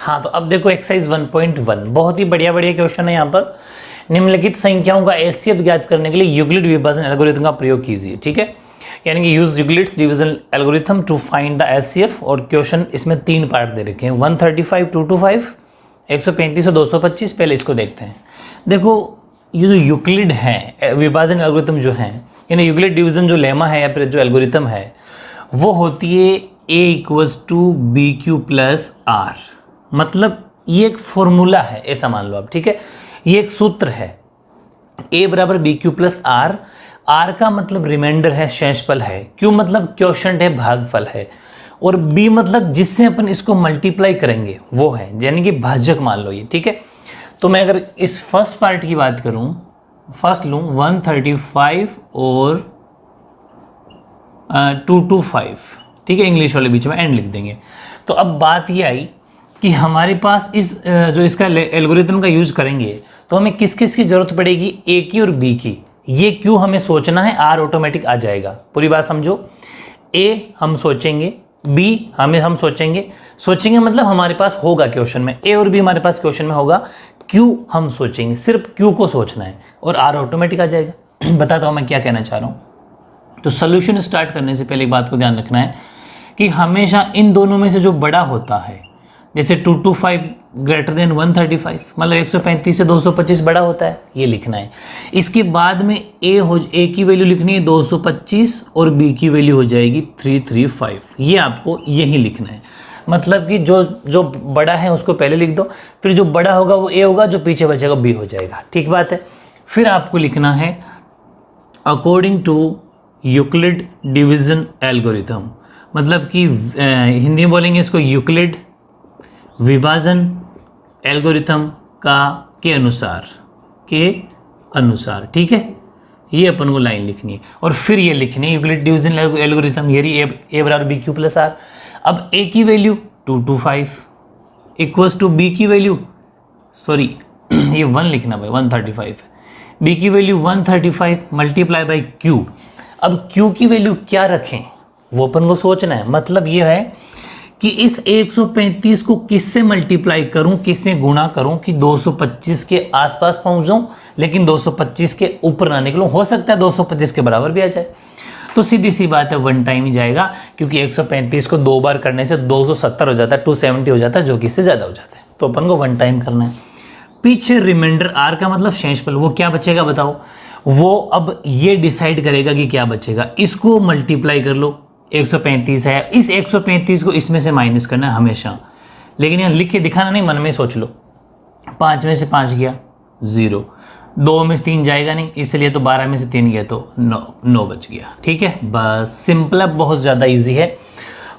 हाँ, तो अब देखो एक्सरसाइज 1.1 बहुत ही बढ़िया बढ़िया क्वेश्चन है। यहाँ पर निम्नलिखित संख्याओं का एचसीएफ ज्ञात करने के लिए यूक्लिड विभाजन एल्गोरिथम का प्रयोग कीजिए। ठीक है, यानी कि use Euclid's division algorithm to find the HCF. और क्वेश्चन इसमें 3 पार्ट दे रखे हैं, 135, 225, 135 और 225। पहले इसको देखते हैं। देखो ये जो यूक्लिड है विभाजन एल्गोरिथम जो है, यानी यूक्लिड डिवीजन जो लेमा है या फिर जो एल्गोरिथम है वो होती है a = bq + r। मतलब ये एक फॉर्मूला है, ऐसा मान लो आप। ठीक है, ये एक सूत्र है, a = bq + r। r का मतलब रिमाइंडर है, शेषफल है, q मतलब क्वोशंट है, भागफल है, और b मतलब जिससे अपन इसको मल्टीप्लाई करेंगे वो है, यानी कि भाजक मान लो ये। ठीक है, तो मैं अगर इस फर्स्ट पार्ट की बात करूं, फर्स्ट लूं 135 और 225। ठीक है, इंग्लिश वाले बीच में एंड लिख देंगे। तो अब बात ये आई कि हमारे पास इस जो इसका एल्गोरिथम का यूज करेंगे तो हमें किस किस की जरूरत पड़ेगी, ए की और बी की। ये क्यों हमें सोचना है, आर ऑटोमेटिक आ जाएगा। पूरी बात समझो, ए हम सोचेंगे, बी हम सोचेंगे मतलब हमारे पास होगा क्वेश्चन में, ए और बी हमारे पास क्वेश्चन में होगा, क्यू हम सोचेंगे, सिर्फ क्यू को सोचना है और आर ऑटोमेटिक आ जाएगा। बताता हूं मैं क्या कहना चाह रहा हूं। तो सोल्यूशन स्टार्ट करने से पहले एक बात को ध्यान रखना है कि हमेशा इन दोनों में से जो बड़ा होता है, जैसे 225 > 135, मतलब 135 से 225 बड़ा होता है, ये लिखना है। इसके बाद में ए की वैल्यू लिखनी है 225 और बी की वैल्यू हो जाएगी 335। ये आपको यही लिखना है। मतलब कि जो बड़ा है उसको पहले लिख दो, फिर जो बड़ा होगा वो ए होगा, जो पीछे बचेगा बी हो जाएगा। ठीक बात है। फिर आपको लिखना है according to Euclid division algorithm, मतलब कि हिंदी में बोलेंगे इसको यूक्लिड विभाजन एल्गोरिथम के अनुसार। ठीक है, ये अपन को लाइन लिखनी है और फिर ये लिखनी है यूक्लिड डिवीजन एल्गोरिथम, ये a = bq + r। अब a की वैल्यू 225 = b की वैल्यू, सॉरी ये 1 लिखना भाई, 135, b की वैल्यू 135 × q। अब q की वैल्यू क्या रखें वो अपन को सोचना है। मतलब ये है कि इस 135 को किससे मल्टीप्लाई करूं, किससे गुणा करूं कि 225 के आसपास पहुंच जाऊं, लेकिन 225 के ऊपर ना निकलूं। हो सकता है 225 के बराबर भी आ जाए। तो सीधी सी बात है, 1 टाइम ही जाएगा, क्योंकि 135 को 2 बार करने से 270 हो जाता है, 270 हो जाता है, जो कि इससे ज़्यादा हो जाता है। तो अपन को 1 टाइम करना है। पीछे रिमाइंडर आर का मतलब शेषफल, वो क्या बचेगा बताओ। वो अब ये डिसाइड करेगा कि क्या बचेगा। इसको मल्टीप्लाई कर लो, 135 है, इस 135 को इसमें से माइनस करना है हमेशा, लेकिन यहाँ लिख के दिखाना नहीं, मन में सोच लो। 5 में से 5 गया 0, 2 में से 3 जाएगा नहीं, इसलिए तो 12 में से 3 गया तो 9 बच गया। ठीक है, बस सिंपल है, बहुत ज़्यादा इजी है।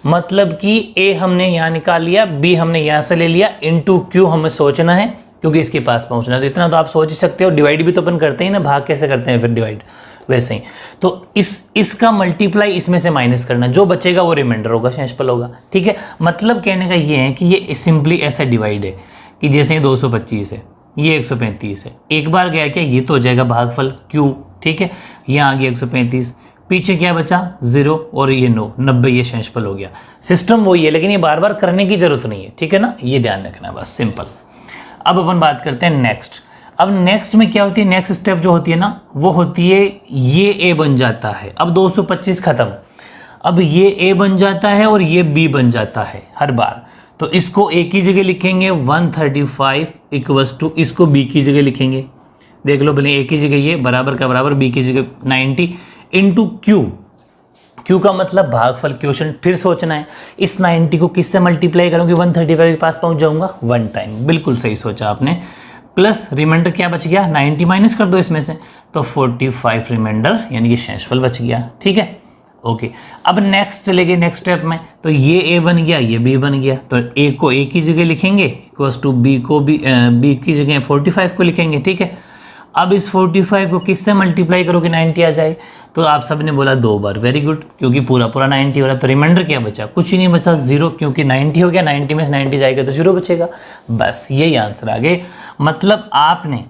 मतलब कि ए हमने यहाँ निकाल लिया, बी हमने यहाँ से ले लिया, इनटू क्यू हमें सोचना है क्योंकि इसके पास पहुँचना है। तो इतना तो आप सोच ही सकते हो। डिवाइड भी तो अपन करते हैं ना, भाग कैसे करते हैं फिर डिवाइड, वैसे ही। तो इसका मल्टीप्लाई इसमें से माइनस करना, जो बचेगा वो रिमाइंडर होगा, शेषफल होगा। ठीक है, मतलब कहने का ये है कि ये सिंपली ऐसा डिवाइड है कि जैसे 225 है, ये 135 है, एक बार गया क्या, ये तो हो जाएगा भागफल q। ठीक है, यहाँ आ गया 135, पीछे क्या बचा 0 और ये 90, ये शेषफल हो गया। सिस्टम वही है, लेकिन ये बार बार करने की जरूरत नहीं है। ठीक है ना, ये ध्यान रखना है, बस सिंपल। अब अपन बात करते हैं नेक्स्ट। अब नेक्स्ट में क्या होती है, नेक्स्ट स्टेप जो होती है ना, वो होती है ये a बन जाता है। अब 225 खत्म, अब ये a बन जाता है और ये b बन जाता है हर बार। तो इसको a की जगह लिखेंगे 135 = इसको b की जगह लिखेंगे। देख लो भले a की जगह ये बराबर का बराबर, b की जगह 90 × q का मतलब भागफल, क्वोशंट। फिर सोचना है इस 90 को किससे मल्टीप्लाई करूँगी, 135 के पास पहुँच जाऊँगा 1 टाइम। बिल्कुल सही सोचा आपने। प्लस रिमाइंडर क्या बच गया, 90 माइनस कर दो इसमें से, तो 45 रिमाइंडर, यानी कि शेषफल बच गया। ठीक है, ओके। अब नेक्स्ट चले गए नेक्स्ट स्टेप में, तो ये a बन गया, ये b बन गया, तो a को a की जगह लिखेंगे = b को b की जगह 45 को लिखेंगे। ठीक है, अब इस 45 को किससे मल्टीप्लाई करोगे 90 आ जाए, तो आप सब ने बोला 2 बार, वेरी गुड, क्योंकि पूरा 90 हो रहा है। तो रिमाइंडर क्या बचा, कुछ ही नहीं बचा, 0, क्योंकि 90 हो गया, 90 में से 90 जाएगा तो 0 बचेगा। बस यही आंसर आ गए। मतलब आपने,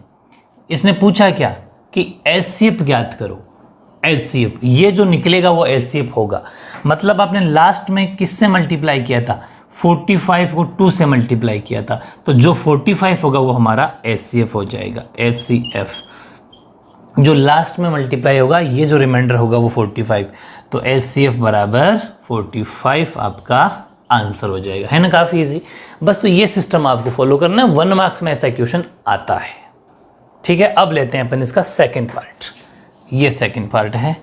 इसने पूछा क्या कि एचसीएफ ज्ञात करो, एचसीएफ, ये जो निकलेगा वो एचसीएफ होगा। मतलब आपने लास्ट में किससे मल्टीप्लाई किया था, 45 को 2 से मल्टीप्लाई किया था, तो जो 45 होगा वो हमारा HCF हो जाएगा, HCF। जो लास्ट में मल्टीप्लाई होगा, ये जो रिमाइंडर होगा वो 45, तो HCF बराबर 45 आपका आंसर हो जाएगा। है ना, काफ़ी इजी। बस तो ये सिस्टम आपको फॉलो करना है, 1 मार्क्स में ऐसा क्वेश्चन आता है। ठीक है, अब लेते हैं अपन इसका सेकंड पार्ट। ये सेकंड पार्ट है,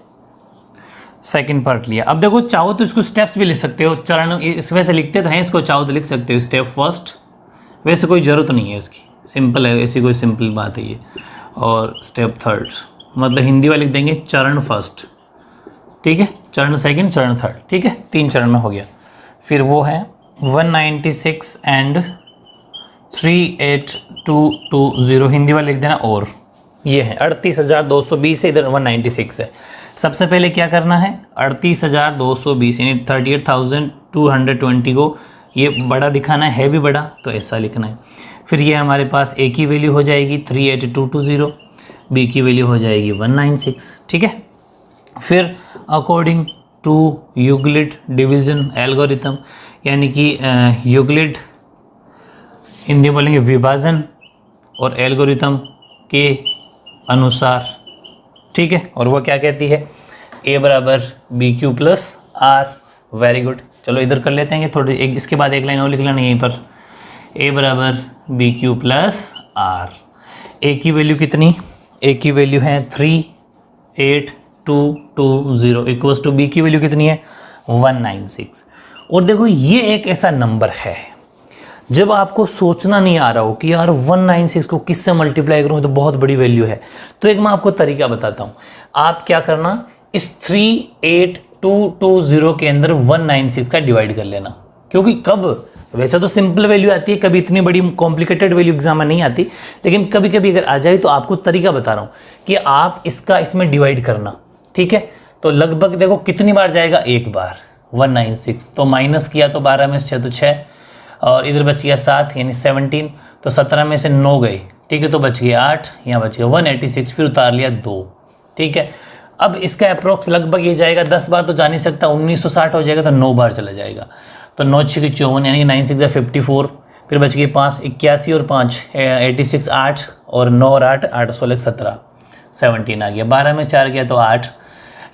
सेकंड पार्ट लिया। अब देखो, चाहो तो इसको स्टेप्स भी लिख सकते हो, चरण इस वजह से लिखते तो हैं इसको, चाहो तो लिख सकते हो स्टेप फर्स्ट, वैसे कोई ज़रूरत नहीं है इसकी, सिंपल है, ऐसी कोई सिंपल बात है ये। और स्टेप थर्ड, मतलब हिंदी वाले लिख देंगे चरण फर्स्ट, ठीक है, चरण सेकंड, चरण थर्ड, ठीक है, 3 चरण में हो गया। फिर वो है 196 एंड 38220, हिंदी वाले लिख देना और। ये है 38,220 है, इधर 196 है। सबसे पहले क्या करना है, 38,220 यानी 38,220 को ये बड़ा दिखाना है भी बड़ा, तो ऐसा लिखना है। फिर ये हमारे पास ए की वैल्यू हो जाएगी 38220, बी की वैल्यू हो जाएगी 196, ठीक है। फिर according to Euclid division algorithm, यानी कि यूक्लिड हिंदी बोलेंगे विभाजन और एल्गोरिथम के अनुसार, ठीक है। और वो क्या कहती है, ए बराबर b q plus r. Very good, चलो इधर कर लेते हैं थोड़ी, एक इसके बाद एक लाइन और लिख लेना यहीं पर, ए बराबर बी क्यू प्लस आर। ए की वैल्यू कितनी, ए की वैल्यू है 38220 इक्वल्स टू बी की वैल्यू कितनी है 196। और देखो ये एक ऐसा नंबर है जब आपको सोचना नहीं आ रहा हो कि यार 196 को किससे मल्टीप्लाई करूँ, तो बहुत बड़ी वैल्यू है, तो एक मैं आपको तरीका बताता हूँ। आप क्या करना, इस 38220 के अंदर 196 का डिवाइड कर लेना, क्योंकि कब, वैसे तो सिंपल वैल्यू आती है, कभी इतनी बड़ी कॉम्प्लिकेटेड वैल्यू एग्जाम में नहीं आती, लेकिन कभी कभी अगर आ जाए तो आपको तरीका बता रहा हूँ कि आप इसका इसमें डिवाइड करना, ठीक है। तो लगभग देखो कितनी बार जाएगा, एक बार 196, तो माइनस किया तो 12 में से 6 तो 6, और इधर बच गया 7 यानी 17, तो 17 में से 9 गई, ठीक है, तो बच गया 8, यहाँ बच गया 186, फिर उतार लिया 2, ठीक है। अब इसका अप्रोक्स लगभग ये जाएगा, 10 बार तो जा नहीं सकता, 1960 हो जाएगा, तो 9 बार चला जाएगा, तो 9 6 54 यानी 9 6 54, फिर बच गए 5 81 और 5 86, 8 और 9 और 8 8 16 17 17 आ गया, 12 में 4 गया तो 8,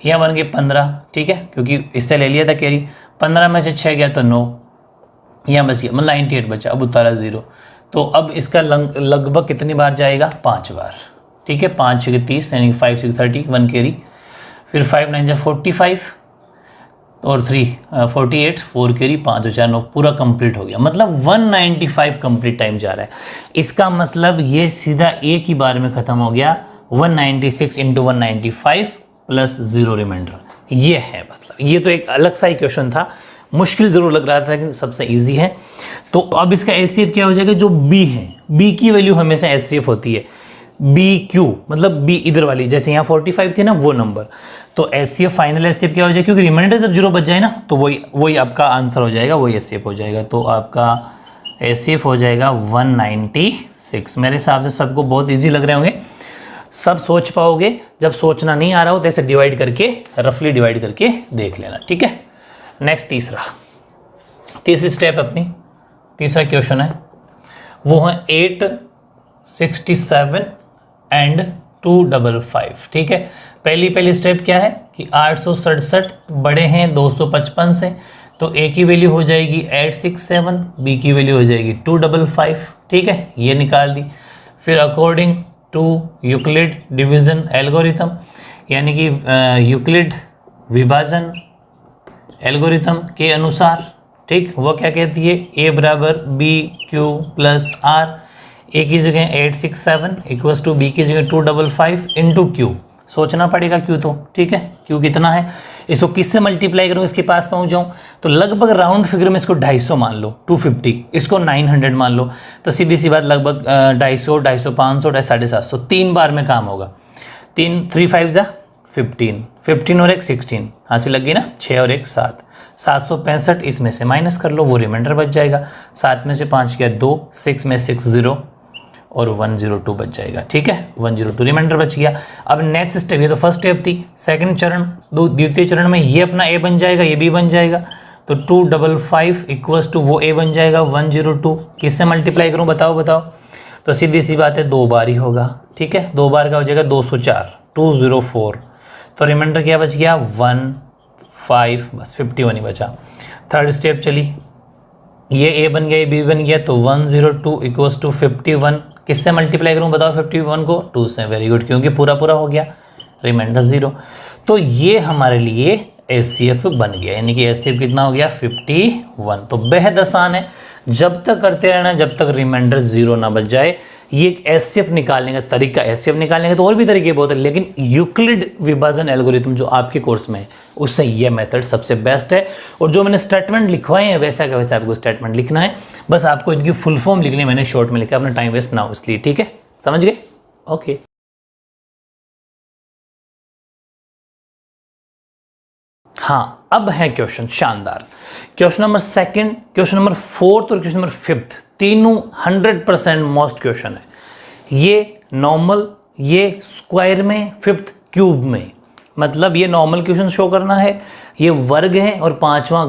यहाँ बन गए 15, ठीक है, क्योंकि इससे ले लिया था कैरी, 15 में से 6 गया तो 9, यहाँ बच गया मतलब 98 बचा, अब उतारा 0, तो अब इसका लगभग कितनी बार जाएगा, 5 बार, ठीक है, 5 6 30 यानी 5 6 30 1 कैरी, फिर 5 9 45 और 3 48 4 कैरी 5 4 9, पूरा कंप्लीट हो गया, मतलब 195 कंप्लीट टाइम जा रहा है। इसका मतलब ये सीधा एक ही बार में खत्म हो गया, 196 इंटू 195 प्लस 0 रिमाइंडर, ये है मतलब। ये तो एक अलग सा ही क्वेश्चन था, मुश्किल जरूर लग रहा था लेकिन सबसे इजी है। तो अब इसका एचसीएफ क्या हो जाएगा, जो बी है, बी की वैल्यू हमेशा एचसीएफ होती है, बी क्यू मतलब बी इधर वाली, जैसे यहाँ 45 थी ना वो नंबर, तो एचसीएफ फाइनल एचसीएफ क्या हो जाएगा, क्योंकि रिमाइंडर जब 0 बच जाए ना तो वही आपका आंसर हो जाएगा, वही एचसीएफ हो जाएगा। तो आपका एचसीएफ हो जाएगा 196। मेरे हिसाब से सबको बहुत ईजी लग रहे होंगे, सब सोच पाओगे। जब सोचना नहीं आ रहा हो तो ऐसे डिवाइड करके, रफली डिवाइड करके देख लेना, ठीक है। नेक्स्ट तीसरी स्टेप अपनी, तीसरा क्वेश्चन है वो है 867 एंड 255, ठीक है। पहली स्टेप क्या है कि 867 बड़े हैं 255 से, तो ए की वैल्यू हो जाएगी 867, बी की वैल्यू हो जाएगी 255, ठीक है, ये निकाल दी। फिर according to Euclid division algorithm, यानी कि यूक्लिड विभाजन एल्गोरिथम के अनुसार, ठीक, वो क्या कहती है, ए बराबर बी क्यू प्लस आर, ए की जगह 867 इक्वल्स टू बी की जगह 255 इंटू क्यू, सोचना पड़ेगा क्यू तो, ठीक है, क्यू कितना है, इसको किससे मल्टीप्लाई करूँ इसके पास पहुँच जाऊँ, तो लगभग राउंड फिगर में इसको 250 मान लो, 250, इसको 900 मान लो, तो सीधी सी बात लगभग 250, 250, 500, 750, 3 बार में काम होगा। 3 5 जा 15, 15 और 1 16, हाँ से लग गई ना, 6 और 1 7, 765, इसमें से माइनस कर लो, वो रिमाइंडर बच जाएगा, 7 में से 5 गया 2, 6 में 6 0 और 102 बच जाएगा, ठीक है, 102 रिमाइंडर बच गया। अब नेक्स्ट स्टेप, ये तो फर्स्ट स्टेप थी, सेकंड चरण, द्वितीय चरण में ये अपना ए बन जाएगा, ये बी बन जाएगा, तो 255 इक्वल्स टू वो a बन जाएगा 102। किससे मल्टीप्लाई करूं बताओ। तो सीधी सी बात है 2 बार ही होगा, ठीक है। 2 बार का हो जाएगा 204, 204। तो रिमाइंडर क्या बच गया 15, बस 51 ही बचा। थर्ड स्टेप चली, ये a बन गया, ये b बन गया, तो 102 इक्वल्स टू 51। किससे मल्टीप्लाई करूं बताओ 51 को? 2 से। वेरी गुड, क्योंकि पूरा हो गया, रिमाइंडर 0। तो ये हमारे लिए एचसीएफ बन गया, यानी कि एचसीएफ कितना हो गया 51। तो बेहद आसान है, जब तक करते रहना जब तक रिमाइंडर 0 ना बच जाए। ये एक एचसीएफ निकालने का तरीका, एचसीएफ निकालने के तो और भी तरीके बहुत है, लेकिन यूक्लिड विभाजन एल्गोरिथम जो आपके कोर्स में है उससे ये मेथड सबसे बेस्ट है। और जो मैंने स्टेटमेंट लिखवाए हैं वैसा का वैसा आपको स्टेटमेंट लिखना है, बस आपको इनकी फुल फॉर्म लिखनी है। मैंने शॉर्ट में लिखा, अपना टाइम वेस्ट ना हो इसलिए, ठीक है, समझ गए? ओके। हाँ, अब है क्वेश्चन शानदार। क्वेश्चन नंबर 2, क्वेश्चन नंबर 4 और क्वेश्चन नंबर 5, तीनों 100% मोस्ट क्वेश्चन है। ये नॉर्मल, ये स्क्वायर में, 5th क्यूब में। मतलब ये नॉर्मल क्वेश्चन शो करना है, ये वर्ग है और 5वां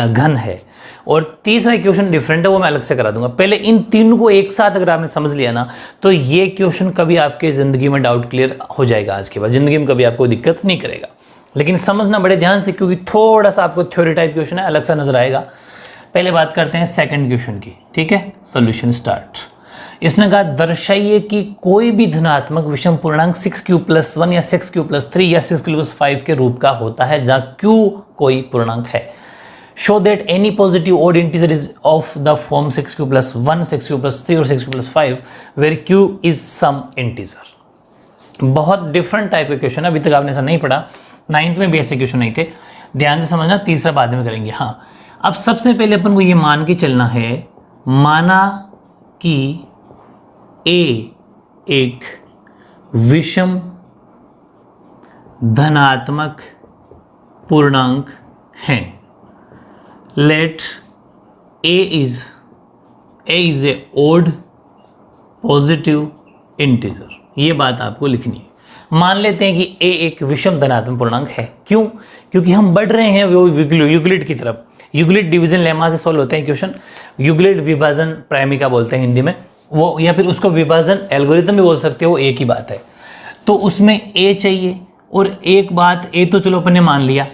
घन है। और तीसरा क्वेश्चन डिफरेंट है, वो मैं अलग से करा दूंगा। पहले इन तीनों को एक साथ अगर आपने समझ लिया ना, तो ये क्वेश्चन कभी आपके जिंदगी में डाउट क्लियर हो जाएगा। आज के बाद जिंदगी में कभी आपको दिक्कत नहीं करेगा, लेकिन समझना बड़े ध्यान से, क्योंकि थोड़ा सा आपको थ्योरी टाइप क्वेश्चन है, अलग सा नजर आएगा। पहले बात करते हैं सेकंड क्वेश्चन की, ठीक है। Solution start. इसने कहा दर्शाइए कि कोई भी धनात्मक विषम पूर्णांक 6q+1 या 6q+3 या 6q+5 के रूप का होता है जहां q कोई पूर्णांक है। Show that any positive odd integer is of the form 6q+1, 6q+3 और 6q+5 where q is some integer. बहुत डिफरेंट टाइप के क्वेश्चन, अभी तक आपने ऐसा नहीं पढ़ा, 9th में भी ऐसे क्वेश्चन नहीं थे, ध्यान से समझना। तीसरा बाद में करेंगे। हाँ, अब सबसे पहले अपन को ये मान के चलना है, माना कि A एक विषम धनात्मक पूर्णांक है। Let A is a odd positive integer. ये बात आपको लिखनी है। मान लेते हैं कि a एक विषम धनात्मक पूर्णांक है। क्यों? क्योंकि हम बढ़ रहे हैं वो यूक्लिड की तरफ। यूक्लिड डिवीजन लेमा से सॉल्व होते हैं क्वेश्चन। यूक्लिड विभाजन प्राइमिका बोलते हैं हिंदी में वो, या फिर उसको विभाजन एल्गोरिथम भी बोल सकते हो, वो एक ही बात है। तो उसमें a चाहिए, और एक बात a तो चलो अपन ने मान लिया।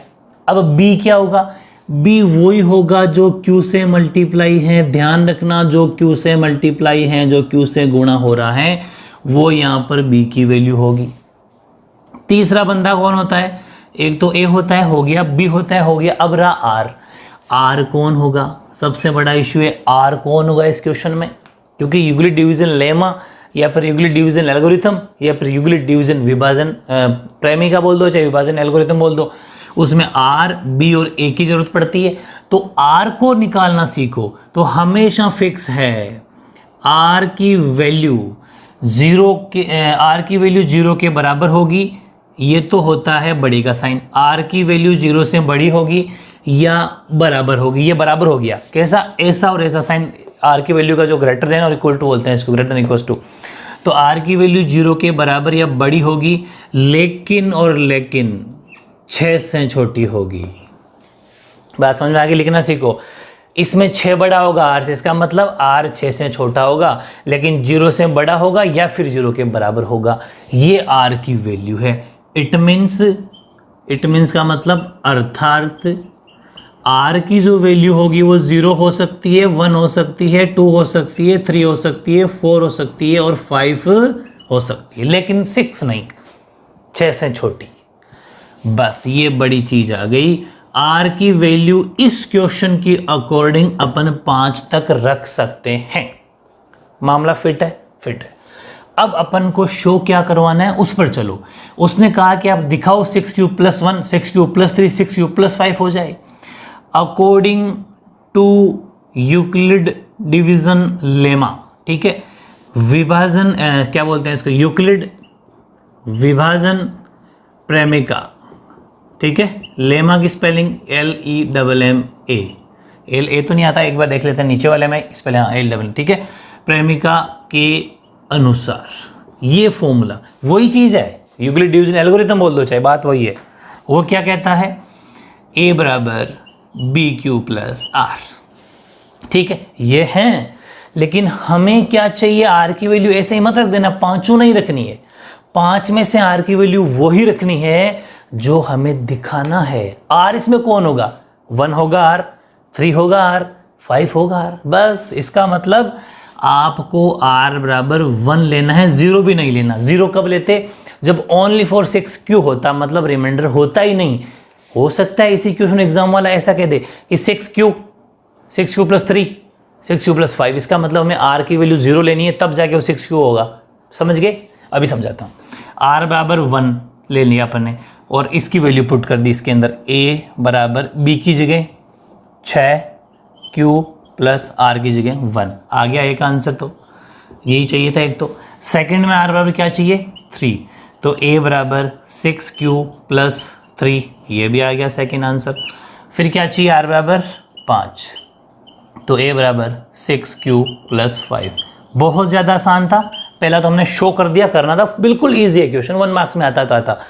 अब b क्या होगा? b वही होगा जो q से मल्टीप्लाई है। ध्यान रखना, जो q से मल्टीप्लाई है, जो q से गुणा हो रहा है, वो यहाँ पर b की वैल्यू होगी। तीसरा बंदा कौन होता है? एक तो a होता है, हो गया, b होता है, हो गया। अब रहा r कौन होगा? सबसे बड़ा इश्यू है r कौन होगा इस क्वेश्चन में, क्योंकि यूक्लिड डिवीजन लेमा या फिर यूक्लिड डिवीजन एल्गोरिथम या फिर यूक्लिड डिवीजन विभाजन प्रेमिका बोल दो, चाहे विभाजन एल्गोरिथम बोल दो, उसमें r, b और a की जरूरत पड़ती है। तो r को निकालना सीखो तो हमेशा फिक्स है r की वैल्यू 0 के बराबर होगी। ये तो होता है बड़ी का साइन, r की वैल्यू 0 से बड़ी होगी या बराबर होगी। ये बराबर हो गया, कैसा? ऐसा और ऐसा साइन, r की वैल्यू का जो ग्रेटर देन और इक्वल टू बोलते हैं इसको, ग्रेटर देन इक्वल टू। तो r की वैल्यू 0 के बराबर या बड़ी होगी, लेकिन 6 से छोटी होगी। बात समझ में आ गई? लिखना सीखो। इसमें 6 बड़ा होगा r से, इसका मतलब r 6 से छोटा होगा, लेकिन 0 से बड़ा होगा या फिर 0 के बराबर होगा। ये r की वैल्यू है। इट मीन्स का मतलब अर्थात r की जो वैल्यू होगी वो 0 हो सकती है, 1 हो सकती है, 2 हो सकती है, 3 हो सकती है, 4 हो सकती है और 5 हो सकती है, लेकिन 6 नहीं, 6 से छोटी। बस ये बड़ी चीज आ गई। r की वैल्यू इस क्वेश्चन की अकॉर्डिंग अपन 5 तक रख सकते हैं। मामला फिट है? फिट है। अब अपन को शो क्या करवाना है उस पर चलो। उसने कहा कि आप दिखाओ 6q+1, 6q+3, 6q+5 हो जाए according to Euclid division lemma. ठीक है, विभाजन क्या बोलते हैं इसको? यूक्लिड विभाजन प्रेमिका। ठीक है, लेमा की स्पेलिंग LEMMA। LA तो नहीं आता, एक बार देख लेते हैं नीचे वाले में स्पेलिंग L। ठीक है, प्रेमिका के अनुसार ये फॉर्मूला वही चीज है, यूक्लिड डिवीजन एल्गोरिथम बोल दो, चाहे बात वही है। वो क्या कहता है? A बराबर बी क्यू प्लस आर। ठीक है, ये हैं, लेकिन हमें क्या चाहिए, आर की वैल्यू ऐसे ही मत रख देना, पांचों नहीं रखनी है, 5 में से आर की वैल्यू वो ही रखनी है जो हमें दिखाना है। आर इसमें कौन होगा, 1 होगा आर, 3 होगा आर, 5 होगा आर। बस इसका मतलब आपको आर बराबर 1 लेना है, 0 भी नहीं लेना। 0 कब लेते, जब ओनली फॉर 6q होता, मतलब रिमाइंडर होता ही नहीं। हो सकता है इसी क्वेश्चन एग्जाम वाला ऐसा कह दे कि 6q प्लस 3, 6q प्लस 5, इसका मतलब हमें आर की वैल्यू 0 लेनी है, तब जाके वो 6q होगा। समझ गए, अभी समझाता हूँ। आर बराबर 1 ले लिया अपन ने और इसकी वैल्यू पुट कर दी इसके अंदर, a बराबर b की जगह 6q प्लस आर की जगह 1 आ गया एक आंसर। तो यही चाहिए था एक। तो सेकंड में आर बराबर क्या चाहिए, 3, तो a बराबर 6q प्लस 3, ये भी आ गया सेकंड आंसर। फिर क्या चाहिए, आर बराबर 5, तो a बराबर 6q प्लस 5। बहुत ज़्यादा आसान था, पहला तो हमने शो कर दिया, करना था, बिल्कुल ईजी है क्वेश्चन, 1 मार्क्स में आता था।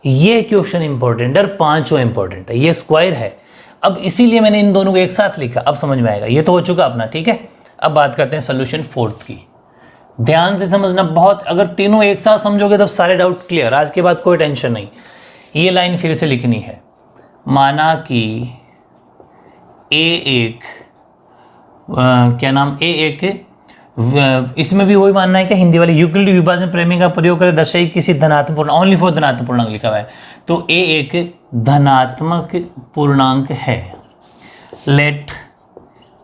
ये क्वेश्चन इंपॉर्टेंट है और पांचों इंपॉर्टेंट है, ये स्क्वायर है। अब इसीलिए मैंने इन दोनों को एक साथ लिखा, अब समझ में आएगा। ये तो हो चुका अपना, ठीक है। अब बात करते हैं सोल्यूशन 4th की। ध्यान से समझना, बहुत, अगर तीनों एक साथ समझोगे तब सारे डाउट क्लियर, आज के बाद कोई टेंशन नहीं। ये लाइन फिर से लिखनी है, माना कि A1 इसमें भी वही मानना है क्या, हिंदी वाले यूक्लिड विभाजन प्रमेय का प्रयोग कर दर्शाई किसी धनात्मक पूर्णांक, ओनली फॉर धनात्मक पूर्णांक लिखा हुआ है, तो a एक धनात्मक पूर्णांक है। Let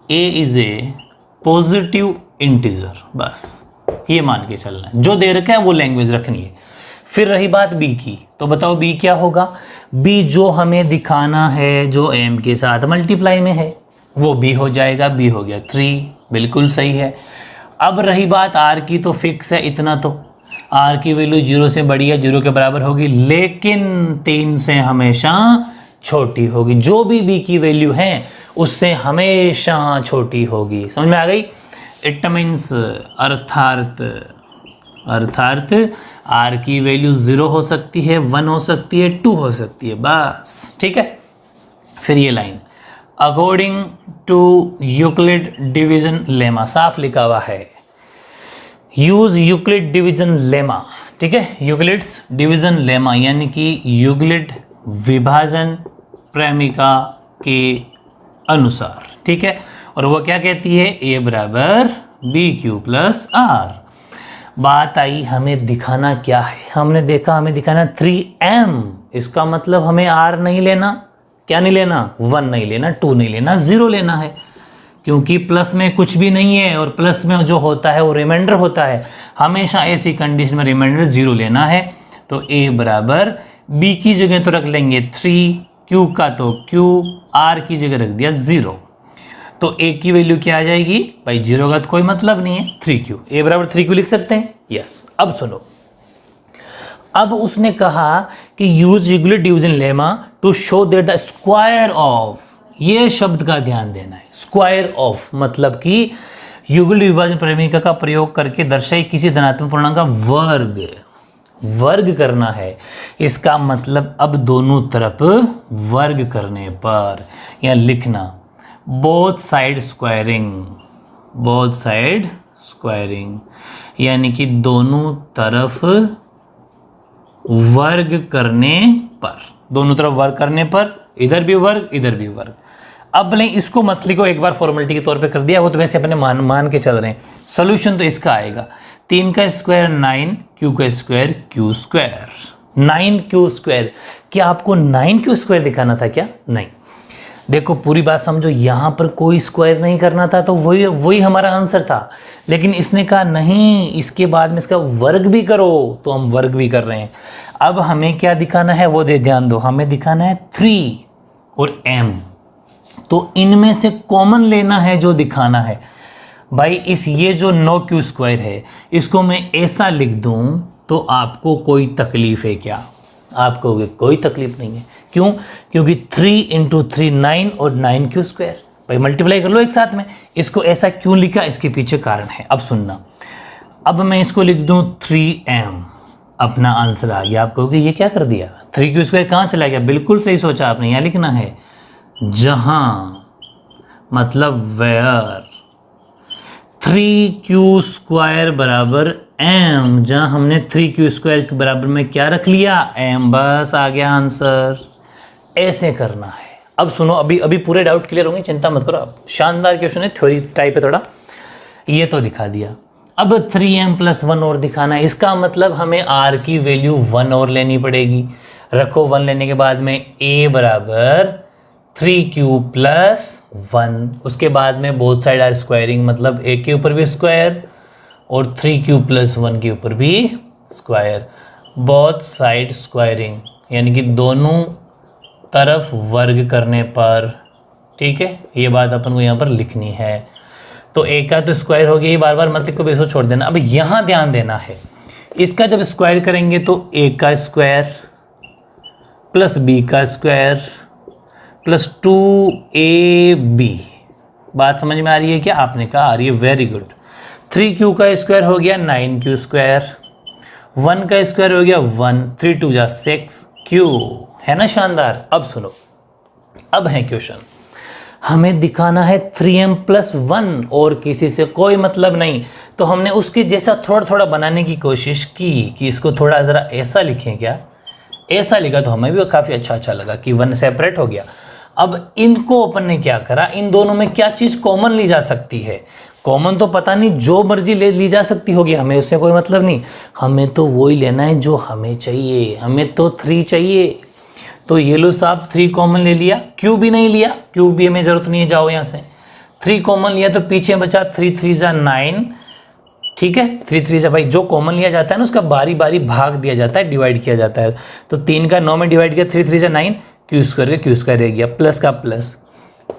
a is a positive integer, बस ये मान के चलना है, जो दे रखा है वो लैंग्वेज रखनी है। फिर रही बात b की, तो बताओ b क्या होगा, b जो हमें दिखाना है, जो m के साथ मल्टीप्लाई में है, वो b हो जाएगा, b हो गया 3, बिल्कुल सही है। अब रही बात r की, तो फिक्स है इतना, तो r की वैल्यू 0 से बड़ी है, 0 के बराबर होगी, लेकिन 3 से हमेशा छोटी होगी। जो भी b की वैल्यू है उससे हमेशा छोटी होगी। समझ में आ गई, इट मीन्स अर्थात r की वैल्यू 0 हो सकती है, 1 हो सकती है, 2 हो सकती है, बस, ठीक है। फिर ये line according to Euclid division lemma, साफ लिखा हुआ है, यूज यूक्लिड डिवीजन लेमा, ठीक है। यूक्लिड्स डिवीजन लेमा यानी कि यूक्लिड विभाजन प्रेमिका के अनुसार, ठीक है। और वो क्या कहती है, a बराबर बी क्यू प्लस आर। बात आई हमें दिखाना क्या है, हमने देखा हमें दिखाना 3m, इसका मतलब हमें r नहीं लेना, क्या नहीं लेना, 1 नहीं लेना, 2 नहीं लेना, 0 लेना है, क्योंकि प्लस में कुछ भी नहीं है और प्लस में जो होता है वो रिमाइंडर होता है। हमेशा ऐसी कंडीशन में रिमाइंडर 0 लेना है। तो a बराबर b की जगह तो रख लेंगे 3, q का तो q, r की जगह रख दिया 0, तो a की वैल्यू क्या आ जाएगी भाई, 0 का तो कोई मतलब नहीं है, 3q, a बराबर 3q लिख सकते हैं, यस। अब सुनो, अब उसने कहा कि use Euclid division lemma to show that the square of, ये शब्द का ध्यान देना है, स्क्वायर ऑफ मतलब कि यूक्लिड विभाजन प्रमेय का प्रयोग करके दर्शाई किसी धनात्मक पूर्णांक का वर्ग करना है। इसका मतलब अब दोनों तरफ वर्ग करने पर या लिखना बोथ साइड स्क्वायरिंग, यानी कि दोनों तरफ वर्ग करने पर, दोनों तरफ वर्ग करने पर, इधर भी वर्ग इधर भी वर्ग। अब नहीं, इसको मत लिखो, एक बार फॉर्मेलिटी के तौर पे कर दिया, वो तो वैसे अपने मान के चल रहे हैं। सोल्यूशन तो इसका आएगा 3 का स्क्वायर 9, q का square q square, 9q square. क्या आपको 9q स्क्वायर दिखाना था क्या, नहीं। देखो पूरी बात समझो, यहाँ पर कोई स्क्वायर नहीं करना था, तो वही हमारा आंसर था, लेकिन इसने कहा नहीं, इसके बाद में इसका वर्ग भी करो, तो हम वर्ग भी कर रहे हैं। अब हमें क्या दिखाना है वो ध्यान दो, हमें दिखाना है 3 और m, तो इनमें से कॉमन लेना है जो दिखाना है भाई। ये जो 9q स्क्वायर है, इसको मैं ऐसा लिख दूं तो आपको कोई तकलीफ है क्या, आपको कोई तकलीफ नहीं है। क्यों, क्योंकि 3 × 3 9 और 9q स्क्वायर, भाई मल्टीप्लाई कर लो एक साथ में। इसको ऐसा क्यों लिखा, इसके पीछे कारण है, अब सुनना। अब मैं इसको लिख दूं 3m, अपना आंसर आ गया। आप कहोगे ये क्या कर दिया, 3q स्क्वायर कहाँ चला गया, बिल्कुल सही सोचा आपने, यहाँ लिखना है जहां, मतलब वेयर 3q² बराबर m, जहां हमने 3q² के बराबर में क्या रख लिया, m, बस आ गया आंसर। ऐसे करना है। अब सुनो, अभी पूरे डाउट क्लियर होंगे, चिंता मत करो। अब शानदार क्वेश्चन है, थ्योरी टाइप है थोड़ा। ये तो दिखा दिया, अब 3m+1 और दिखाना है। इसका मतलब हमें r की वैल्यू 1 और लेनी पड़ेगी। रखो 1 लेने के बाद में a बराबर 3q+1, उसके बाद में बोथ साइड आर स्क्वायरिंग, मतलब a के ऊपर भी स्क्वायर और 3q+1 के ऊपर भी स्क्वायर, बोथ साइड स्क्वायरिंग, यानी कि दोनों तरफ वर्ग करने पर। ठीक है, ये बात अपन को यहाँ पर लिखनी है। तो a का तो स्क्वायर हो गया, ये बार बार मत लिखो, इसको छोड़ देना। अब यहाँ ध्यान देना है, इसका जब स्क्वायर करेंगे तो a का स्क्वायर प्लस b का स्क्वायर प्लस 2ab। बात समझ में आ रही है क्या? आपने कहा आ रही है, वेरी गुड। 3q का स्क्वायर हो गया 9q², 1 का स्क्वायर हो गया 1, 3 2 जा 6q, है ना शानदार। अब सुनो, अब है क्वेश्चन, हमें दिखाना है 3m+1 और किसी से कोई मतलब नहीं। तो हमने उसके जैसा थोड़ा थोड़ा बनाने की कोशिश की कि इसको थोड़ा ज़रा ऐसा लिखें क्या, ऐसा लिखा तो हमें भी काफ़ी अच्छा लगा कि 1 सेपरेट हो गया। अब इनको अपन ने क्या करा, इन दोनों में क्या चीज़ कॉमन ली जा सकती है? कॉमन तो पता नहीं, जो मर्जी ली जा सकती होगी, हमें उससे कोई मतलब नहीं। हमें तो वही लेना है जो हमें चाहिए, हमें तो 3 चाहिए। तो ये लो साहब 3 कॉमन ले लिया, क्यू भी नहीं लिया, क्यू भी हमें ज़रूरत नहीं है, जाओ यहाँ से। 3 कॉमन लिया तो पीछे बचा 3 3 जा 9, ठीक है। 3 3 जा, भाई जो कॉमन लिया जाता है ना उसका बारी बारी भाग दिया जाता है, डिवाइड किया जाता है। तो 3 का 9 में डिवाइड किया, 3 3 जा 9, q² रह गया, प्लस का प्लस,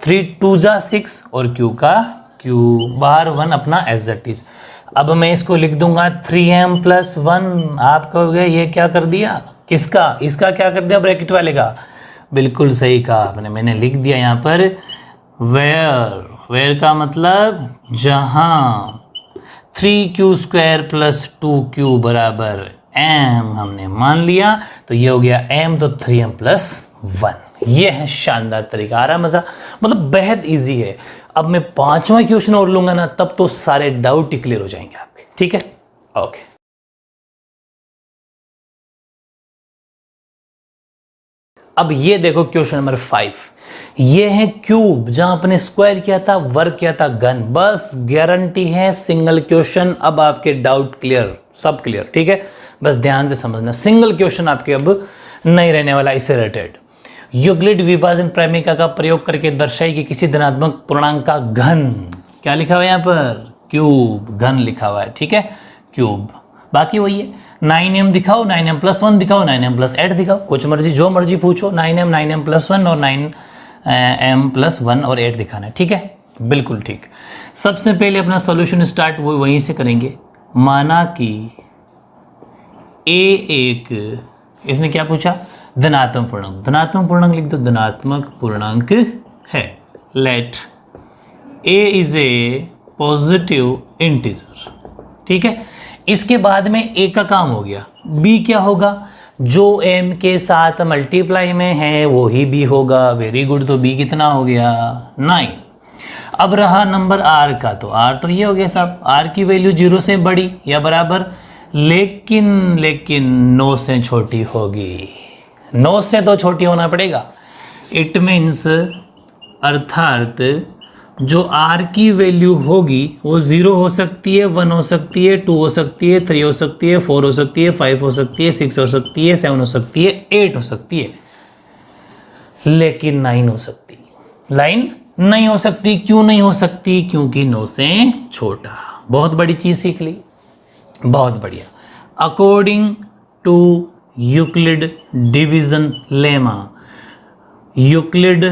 3 2 जा 6 और q का q, बाहर 1 अपना एज इट इज। अब मैं इसको लिख दूंगा 3m+1। आप कहोगे ये क्या कर दिया, किसका, इसका क्या कर दिया, ब्रैकेट वाले का। बिल्कुल सही कहा आपने, मैंने लिख दिया यहाँ पर वेयर का मतलब जहां 3q² + 2q बराबर m हमने मान लिया, तो ये हो गया m, तो 3m+1। ये है शानदार तरीका। आ रहा मजा, मतलब बेहद इजी है। अब मैं 5वां क्वेश्चन और लूंगा ना, तब तो सारे डाउट ही क्लियर हो जाएंगे आपके। ठीक है, ओके। अब ये देखो क्वेश्चन नंबर 5, ये है क्यूब, जहां आपने स्क्वायर किया था, वर्ग किया था घन। बस गारंटी है सिंगल क्वेश्चन। अब आपके डाउट क्लियर, सब क्लियर, ठीक है। बस ध्यान से समझना, सिंगल क्वेश्चन आपके अब नहीं रहने वाला इससे रिलेटेड। यूक्लिड विभाजन प्रमेय का प्रयोग करके दर्शाई कि किसी धनात्मक पूर्णांक का घन, क्या लिखा हुआ है यहाँ पर, क्यूब, घन लिखा हुआ है, ठीक है, क्यूब। बाकी वही है, 9m दिखाओ, 9m+1 दिखाओ, 9m+8 दिखाओ, कुछ मर्जी जो मर्जी पूछो, 9m 9m+1 और 9m+1 और 8 दिखाना है, ठीक है, बिल्कुल ठीक। सबसे पहले अपना सॉल्यूशन स्टार्ट वो वहीं से करेंगे। माना कि a एक, इसने क्या पूछा, धनात्मक पूर्णांक। धनात्मक पूर्णांक लिख दो, धनात्मक पूर्णांक है। Let a is a positive integer, ठीक है। इसके बाद में a का काम हो गया, b क्या होगा, जो m के साथ मल्टीप्लाई में है वो ही b होगा। वेरी गुड, तो b कितना हो गया, 9। अब रहा नंबर r का, तो r तो ये हो गया साहब, r की वैल्यू 0 से बड़ी या बराबर, लेकिन 9 से छोटी होगी। 9 से तो छोटी होना पड़ेगा। इट मीन्स, अर्थात जो r की वैल्यू होगी वो 0 हो सकती है, 1 हो सकती है, 2 हो सकती है, 3 हो सकती है, 4 हो सकती है, 5 हो सकती है, 6 हो सकती है, 7 हो सकती है, 8 हो सकती है, लेकिन 9 हो सकती, लाइन नहीं हो सकती। क्यों नहीं हो सकती, क्योंकि 9 से छोटा। बहुत बड़ी चीज सीख ली, बहुत बढ़िया। According to Euclid division lemma, Euclid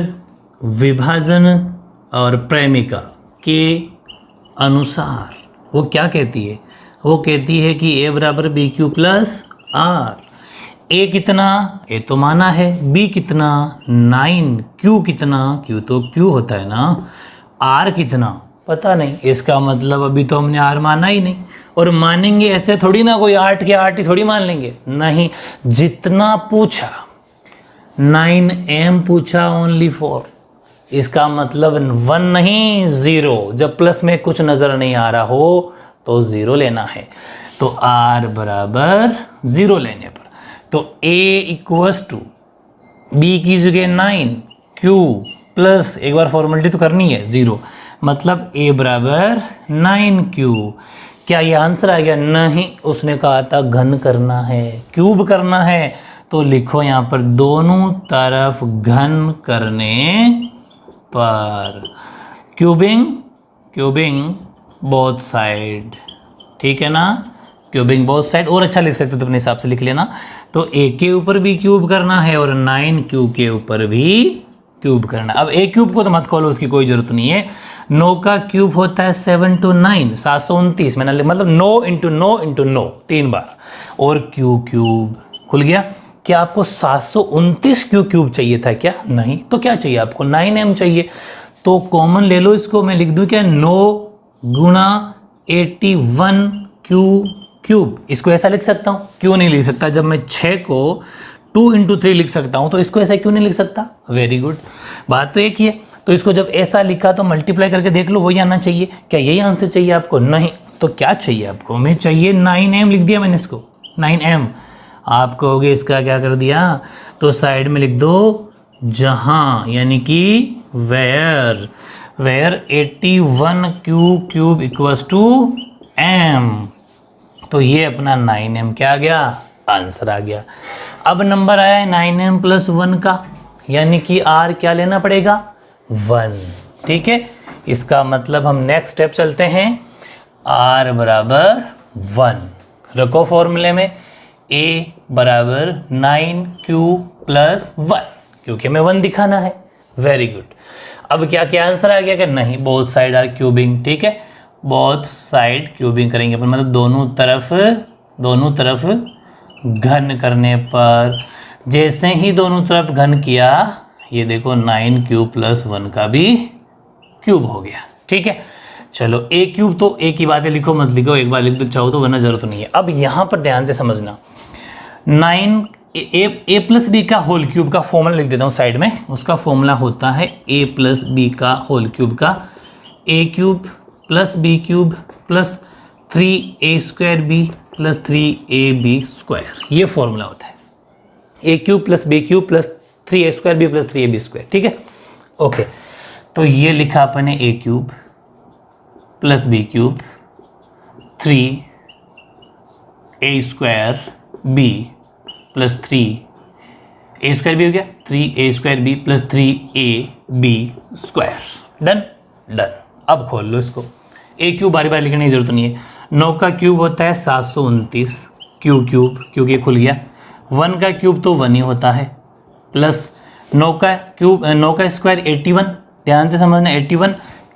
विभाजन और प्रेमिका के अनुसार वो क्या कहती है, वो कहती है कि a बराबर BQ + R। a कितना, a तो माना है, b कितना 9, q कितना, q तो q होता है ना, r कितना पता नहीं। इसका मतलब अभी तो हमने r माना ही नहीं, और मानेंगे ऐसे थोड़ी ना, कोई 8 के 8 ही थोड़ी मान लेंगे, नहीं। जितना पूछा, 9m पूछा ओनली फॉर, इसका मतलब 1 नहीं 0। जब प्लस में कुछ नज़र नहीं आ रहा हो तो 0 लेना है। तो r बराबर 0 लेने पर तो a इक्वस टू b की जगह 9 q प्लस एक बार फॉर्मेलिटी तो करनी है 0, मतलब a बराबर 9q। क्या ये आंसर आ गया? नहीं, उसने कहा था घन करना है, क्यूब करना है। तो लिखो यहाँ पर दोनों तरफ घन करने पर क्यूबिंग बोथ साइड, ठीक है ना, क्यूबिंग बोथ साइड। और अच्छा लिख सकते हो तो अपने हिसाब से लिख लेना। तो a के ऊपर भी क्यूब करना है और 9q के ऊपर भी क्यूब करना। अब a क्यूब को तो मत खोलो, उसकी कोई जरूरत नहीं है। 9 का क्यूब होता है 7 to 9 729, मैंने मतलब 9 इंटू 9 3 बार, और क्यूब खुल गया। क्या आपको 729 क्यूब चाहिए था क्या? नहीं। तो क्या चाहिए आपको? 9m चाहिए। तो कॉमन ले लो इसको, मैं लिख दूं क्या? 9 गुणा 81 क्यूब। इसको ऐसा लिख सकता हूँ? क्यों नहीं लिख सकता? जब मैं 6 को 2 इंटू 3 लिख सकता हूँ तो इसको ऐसा क्यों नहीं लिख सकता? वेरी गुड, बात तो एक ही है। तो इसको जब ऐसा लिखा तो मल्टीप्लाई करके देख लो, वही आना चाहिए। क्या यही आंसर चाहिए आपको? नहीं। तो क्या चाहिए आपको? हमें चाहिए 9m, लिख दिया मैंने इसको 9m। आप कहोगे इसका क्या कर दिया? तो साइड में लिख दो जहां, यानी कि where 81 cube equals to m। तो ये अपना 9m क्या आ गया? आंसर आ गया। अब नंबर आया है 9m प्लस 1 का, यानी कि r क्या लेना पड़ेगा? 1, ठीक है। इसका मतलब हम नेक्स्ट स्टेप चलते हैं, r बराबर 1 रखो फॉर्मूले में, a बराबर 9q प्लस 1, क्योंकि हमें 1 दिखाना है। Very good. अब क्या क्या आंसर आ गया? कि नहीं, बोथ साइड आर क्यूबिंग, ठीक है, बोथ साइड क्यूबिंग करेंगे अपन, मतलब दोनों तरफ घन करने पर। जैसे ही दोनों तरफ घन किया, ये देखो 9q प्लस 1 का भी क्यूब हो गया, ठीक है। चलो a क्यूब तो एक ही बात है, लिखो मत लिखो, एक बार लिख दो चाहो तो, वरना जरूरत नहीं है। अब यहाँ पर ध्यान से समझना, 9a प्लस बी का होल क्यूब का फॉर्मूला लिख देता हूँ साइड में। उसका फॉर्मूला होता है a प्लस बी का होल क्यूब का a cube plus b cube plus 3a square b plus 3ab square, ये फॉर्मूला होता है। a cube plus b cube plus 3a square b plus 3ab square, ठीक है, okay. तो ये लिखा अपने a cube plus b cube 3a square b plus 3a square b हो गया, 3a square b plus 3ab square. Done. अब खोल लो इसको। a क्यूब बारी बार लिखने की जरूरत नहीं है। 9 का क्यूब होता है 729 क्यूब, क्योंकि खुल गया। 1 का क्यूब तो 1 ही होता है, प्लस 9 का स्क्वायर 81। ध्यान से समझना,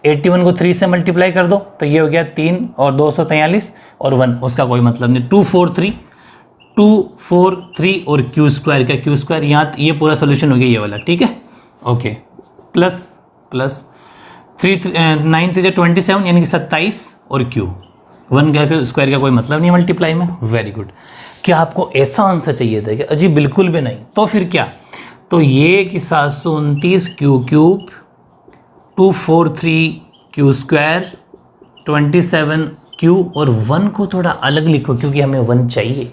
81 को 3 से मल्टीप्लाई कर दो तो ये हो गया 3 और 243 और 1, उसका कोई मतलब नहीं। 243 और क्यू स्क्वायर का क्यू स्क्वायर, यहाँ ये पूरा सोल्यूशन हो गया ये वाला, ठीक है, ओके। प्लस 9 से 27 यानी कि 27 और क्यू 1 का स्क्वायर का कोई मतलब नहीं मल्टीप्लाई में। Very good. क्या आपको ऐसा आंसर चाहिए था क्या? अजी बिल्कुल भी नहीं। तो फिर क्या? तो ये कि 729 क्यूब 243 क्यू स्क्वायर 27 क्यू और 1 को थोड़ा अलग लिखो, क्योंकि हमें 1 चाहिए।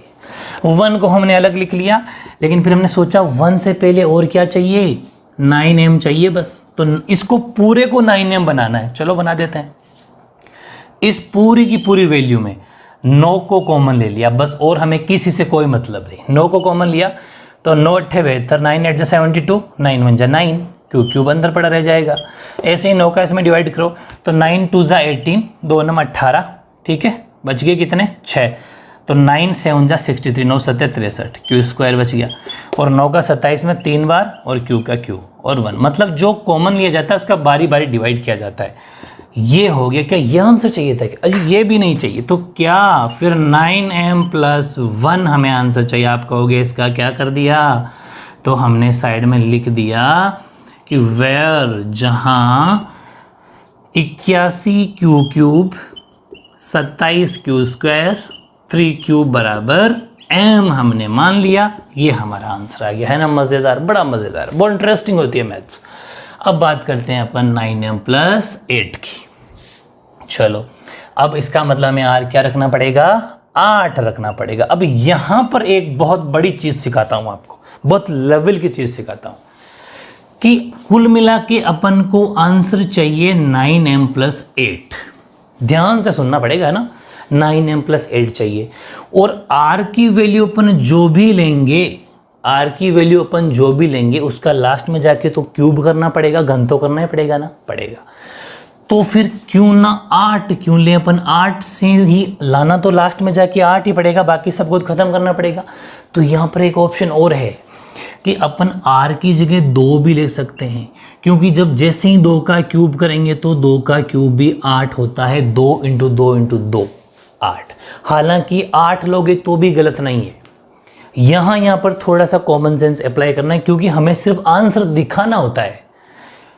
1 को हमने अलग लिख लिया, लेकिन फिर हमने सोचा 1 से पहले और क्या चाहिए? 9m चाहिए बस। तो इसको पूरे को 9m बनाना है, चलो बना देते हैं। इस पूरी की पूरी वैल्यू में 9 को कॉमन ले लिया बस, और हमें किसी से कोई मतलब नहीं। 9 को कॉमन लिया तो 9 8 72, 9 8 72, 9 1 9, क्यूब अंदर पड़ा रह जाएगा। ऐसे ही 9 का इसमें डिवाइड करो तो 9 2 18, 2 9 18, ठीक है, बच गए कितने? 6। तो 9 7 63, 9 7 63, क्यू स्क्वायर बच गया। और 9 का 27 में 3 बार और क्यू का क्यू और 1, मतलब जो कॉमन लिया जाता है उसका बारी बारी डिवाइड किया जाता है। ये हो गया। क्या ये आंसर चाहिए था? अजी ये भी नहीं चाहिए। तो क्या फिर 9m प्लस 1 हमें आंसर चाहिए। आप कहोगे इसका क्या कर दिया? तो हमने साइड में लिख दिया कि वेयर जहां 81 क्यूब 27 क्यू स्क्वायर 3 क्यूब बराबर m हमने मान लिया, ये हमारा आंसर आ गया है ना। मज़ेदार, बड़ा मज़ेदार, बहुत इंटरेस्टिंग होती है मैथ्स। अब बात करते हैं अपन 9m + 8 की। चलो अब इसका मतलब हमें r क्या रखना पड़ेगा, 8 रखना पड़ेगा। अब यहां पर एक बहुत बड़ी चीज सिखाता हूं आपको, बहुत लेवल की चीज सिखाता हूं कि कुल मिला के अपन को आंसर चाहिए 9m + 8। ध्यान से सुनना पड़ेगा ना, 9m + 8 चाहिए। और r की वैल्यू अपन जो भी लेंगे, r की वैल्यू अपन जो भी लेंगे उसका लास्ट में जाके तो क्यूब करना पड़ेगा, घन तो करना ही पड़ेगा ना, पड़ेगा। तो फिर क्यों ना 8 क्यों ले अपन, 8 से ही लाना तो लास्ट में जाके 8 ही पड़ेगा, बाकी सब कुछ खत्म करना पड़ेगा। तो यहाँ पर एक ऑप्शन और है कि अपन r की जगह 2 भी ले सकते हैं, क्योंकि जब जैसे ही 2 का क्यूब करेंगे तो 2 का क्यूब भी 8 होता है, 2 × 2 × 2 8। हालांकि 8 लोगे तो भी गलत नहीं है। यहाँ पर थोड़ा सा कॉमन सेंस अप्लाई करना है, क्योंकि हमें सिर्फ आंसर दिखाना होता है,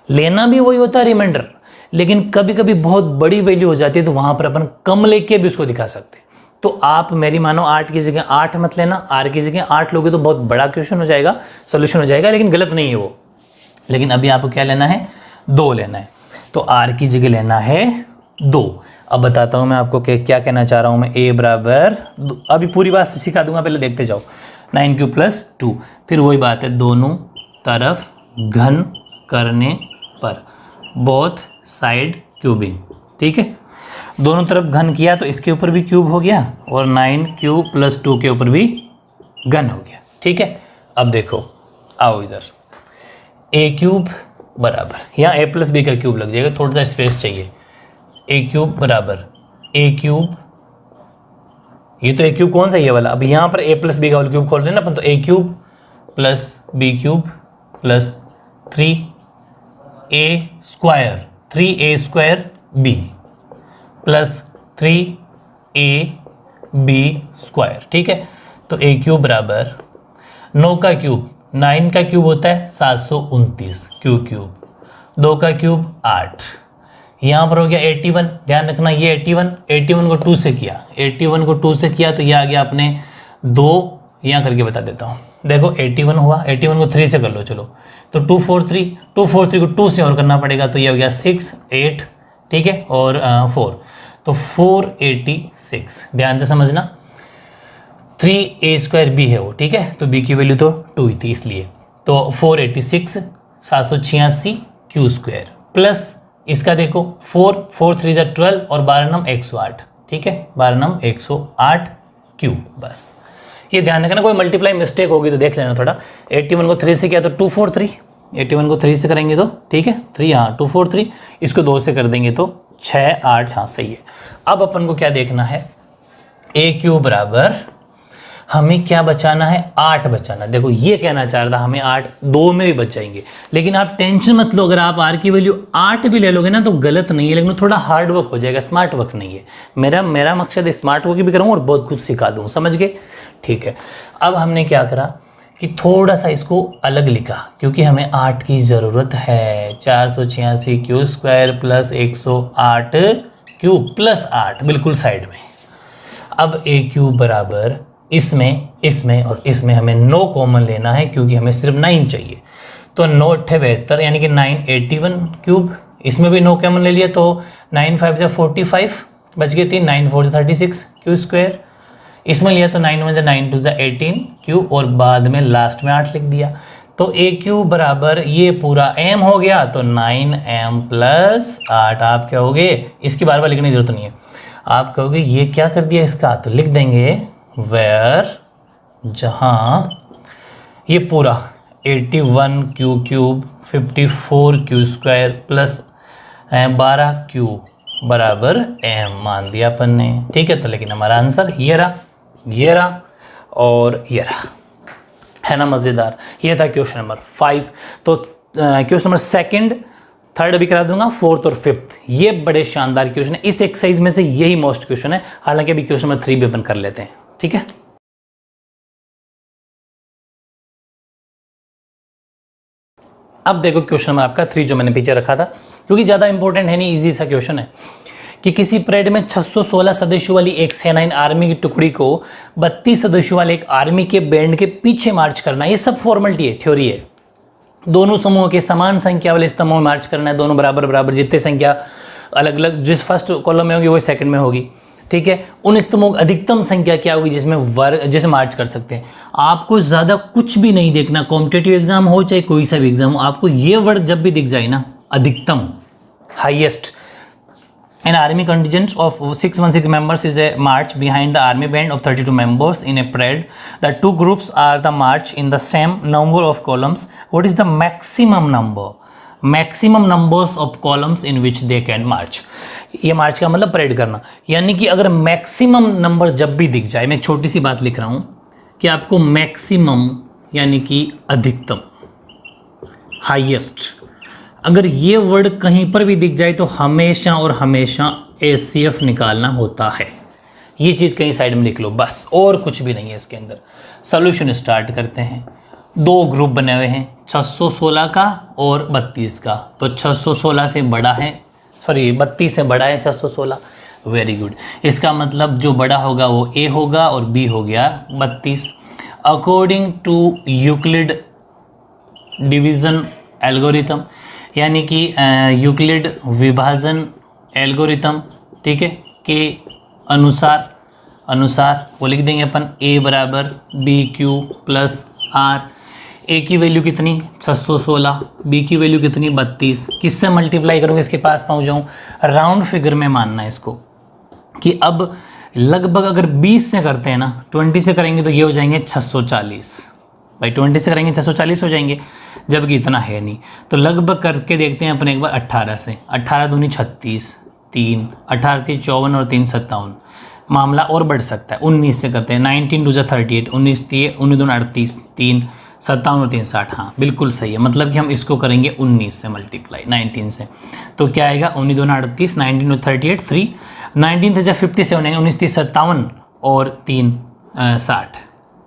लेना भी वही होता है रिमाइंडर। लेकिन कभी कभी बहुत बड़ी वैल्यू हो जाती है तो वहां पर अपन कम लेके भी उसको दिखा सकते हैं। तो आप मेरी मानो 8 की जगह 8 मत लेना, r की जगह 8 लोगे तो बहुत बड़ा क्वेश्चन हो जाएगा, सोल्यूशन हो जाएगा, लेकिन गलत नहीं है वो। लेकिन अभी आपको क्या लेना है, 2 लेना है। तो r की जगह लेना है 2। अब बताता हूं मैं आपको क्या कहना चाह रहा हूं मैं। a बराबर, अभी पूरी बात सिखा दूंगा, पहले देखते जाओ। 9³ + 2, फिर वही बात है, दोनों तरफ घन करने पर, बोथ साइड क्यूबिंग। ठीक है, दोनों तरफ घन किया तो इसके ऊपर भी क्यूब हो गया, और 9³ + 2 के ऊपर भी घन हो गया। ठीक है, अब देखो, आओ इधर, a³ बराबर, यहाँ a + b का क्यूब लग जाएगा, थोड़ा सा स्पेस चाहिए। a³ बराबर a³, ये तो a³ कौन सा ये वाला, अब यहाँ पर a + b का क्यूब खोल लेना अपन, तो a³ + b³ + 3a² 3a² b + 3ab²। ठीक है, तो a³ बराबर 9 का क्यूब, 9 का क्यूब होता है 729 क्यूब, 2 का क्यूब 8, यहाँ पर हो गया 81। ध्यान रखना ये 81 को 2 से किया, 81 को 2 से किया तो ये आ गया अपने 2, यहाँ करके बता देता हूँ। देखो 81 हुआ, 81 को 3 से कर लो, चलो तो 243 को 2 से और करना पड़ेगा, तो ये हो गया 6 8, ठीक है, और 4, तो 486। ध्यान से समझना, 3a² b है वो, ठीक है, तो b की वैल्यू तो 2 ही थी इसलिए, तो 486 786 q² प्लस इसका देखो 4 3 12 और 12 9 108, ठीक है, 12 9 108 q। बस ये ध्यान रखना, कोई मल्टीप्लाई मिस्टेक होगी तो देख लेना थोड़ा। 81 को 3 से किया तो 243, 81 को 3 से करेंगे तो ठीक है 3, हाँ 243, इसको 2 से कर देंगे तो 6 8, हाँ सही है। अब अपन को क्या देखना है, a³ बराबर हमें क्या बचाना है, 8 बचाना। देखो ये कहना चाह रहा था हमें 8, 2 में भी बच जाएंगे, लेकिन आप टेंशन मत लो, अगर आप r की वैल्यू 8 भी ले लोगे ना तो गलत नहीं है, लेकिन थोड़ा हार्ड वर्क हो जाएगा, स्मार्ट वर्क नहीं है। मेरा मकसद स्मार्ट वर्क भी करूँ और बहुत कुछ सिखा दूँ, समझ गए, ठीक है। अब हमने क्या करा कि थोड़ा सा इसको अलग लिखा, क्योंकि हमें 8 की ज़रूरत है। 486 q² प्लस 108 q प्लस 8 बिल्कुल साइड में। अब a³ बराबर इसमें और इसमें हमें 9 कॉमन लेना है, क्योंकि हमें सिर्फ 9 चाहिए, तो 9 8 72 यानी कि 981 क्यूब, इसमें भी 9 कॉमन ले लिया तो 9 5 से 45 बच गए 3, 9 4 से 36 q², इसमें लिया तो 9 1 से 9 2 से 18 q, और बाद में लास्ट में 8 लिख दिया। तो a³ बराबर ये पूरा m हो गया, तो 9m प्लस 8। आप क्या होगे, इसकी बार बार लिखने की जरूरत नहीं है, आप कहोगे ये क्या कर दिया इसका, तो लिख देंगे वेयर, जहां ये पूरा 81 q³ 54 q² प्लस 12 q बराबर m मान दिया अपन ने, ठीक है। तो लेकिन हमारा आंसर ये रहा और ये रहा, है ना मज़ेदार। ये था क्वेश्चन नंबर 5। तो क्वेश्चन नंबर 2, 3 भी करा दूंगा, 4th और 5th, ये बड़े शानदार क्वेश्चन है। इस एक्सरसाइज में से यही मोस्ट क्वेश्चन है, हालांकि अभी क्वेश्चन नंबर 3 भी अपन कर लेते हैं, ठीक है। अब देखो क्वेश्चन नंबर आपका 3 जो मैंने पीछे रखा था, क्योंकि ज़्यादा इंपॉर्टेंट है नहीं, ईजी सा क्वेश्चन है कि किसी परेड में 616 सदस्यों वाली एक सेनाइन आर्मी की टुकड़ी को 32 सदस्यों वाले एक आर्मी के बैंड के पीछे मार्च करना। ये सब फॉर्मेलिटी है, थ्योरी है, दोनों समूहों के समान संख्या वाले स्तंभों में मार्च करना है, दोनों बराबर बराबर, जितने संख्या अलग अलग जिस फर्स्ट कॉलम में होगी वही सेकंड में होगी, ठीक है। उन स्तंभों की अधिकतम संख्या क्या होगी जिसे मार्च कर सकते हैं। आपको ज़्यादा कुछ भी नहीं देखना, कॉम्पिटेटिव एग्जाम हो चाहे कोई सा भी एग्जाम हो, आपको ये वर्ड जब भी दिख जाए ना, अधिकतम, highest, an army contingent of 616 members is a march behind the army band of 32 members in a parade. The two groups are the march in the same number of columns. What is the maximum numbers of columns in which they can march? ये मार्च का मतलब parade करना, यानी कि अगर maximum number जब भी दिख जाए, मैं एक छोटी सी बात लिख रहा हूँ कि आपको मैक्सिमम यानी कि अधिकतम, हाईएस्ट, अगर ये वर्ड कहीं पर भी दिख जाए तो हमेशा और हमेशा ACF निकालना होता है। ये चीज़ कहीं साइड में लिख लो बस, और कुछ भी नहीं है इसके अंदर। सॉल्यूशन स्टार्ट करते हैं। दो ग्रुप बने हुए हैं, 616 का और 32 का, तो 616 से बड़ा है, सॉरी 32 से बड़ा है 616। वेरी गुड, इसका मतलब जो बड़ा होगा वो A होगा और B हो गया 32। According to Euclid division algorithm, यानी कि यूक्लिड विभाजन एल्गोरिथम, ठीक है, के अनुसार वो लिख देंगे अपन A बराबर BQ प्लस R। A की वैल्यू कितनी 616, B की वैल्यू कितनी 32। किससे मल्टीप्लाई करूँगा इसके पास पहुँच जाऊँ? राउंड फिगर में मानना है इसको कि अब लगभग अगर 20 से करते हैं ना, 20 से करेंगे तो ये हो जाएंगे 640, भाई 20 से करेंगे 640 हो जाएंगे, जबकि इतना है नहीं। तो लगभग करके देखते हैं अपन एक बार 18 से, 18 दूनी 36, 3, 18 3 54 और 3 57, मामला और बढ़ सकता है। 19 से करते हैं, 19 2 38, 19 2 38, 3 57 और 3 60। हाँ बिल्कुल सही है, मतलब कि हम इसको करेंगे 19 से मल्टीप्लाई 19 से, तो क्या आएगा 19 2 38, 19 2 38, 3 19 से 57 आएंगे, 19 3 57 और 3 60,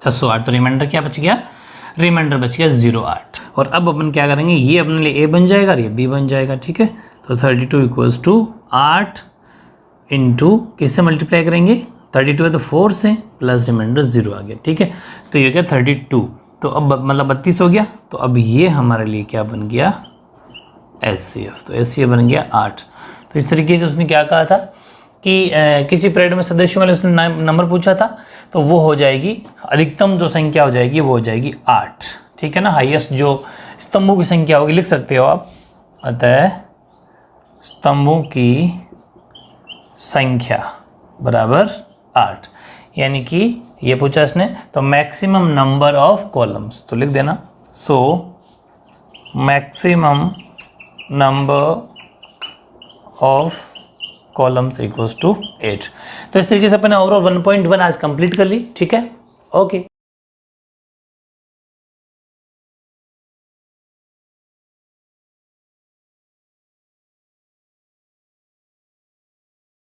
608। तो रिमाइंडर क्या बच गया? रिमाइंडर बच गया 08। और अब अपन क्या करेंगे, ये अपने लिए A बन जाएगा और ये B बन जाएगा, ठीक है। तो 32 इक्वल्स टू 8 इंटू किससे मल्टीप्लाई करेंगे, 32 है तो 4 से, प्लस रिमाइंडर 0 आ गया, ठीक है। तो ये क्या 32, तो अब मतलब 32 हो गया। तो अब ये हमारे लिए क्या बन गया, SCF। तो SCF बन गया 8। तो इस तरीके से उसने क्या कहा था कि किसी परेड में सदस्यों वाले उसने नंबर पूछा था, तो वो हो जाएगी अधिकतम जो संख्या हो जाएगी वो हो जाएगी 8, ठीक है ना। हाईएस्ट जो स्तंभों की संख्या होगी लिख सकते हो आप, अतः स्तंभों की संख्या बराबर 8, यानी कि ये पूछा इसने, तो मैक्सिमम नंबर ऑफ कॉलम्स तो लिख देना। So maximum number of columns equals to 8। तो इस तरीके से अपने ओवरऑल 1.1 आज कंप्लीट कर ली, ठीक है, ओके।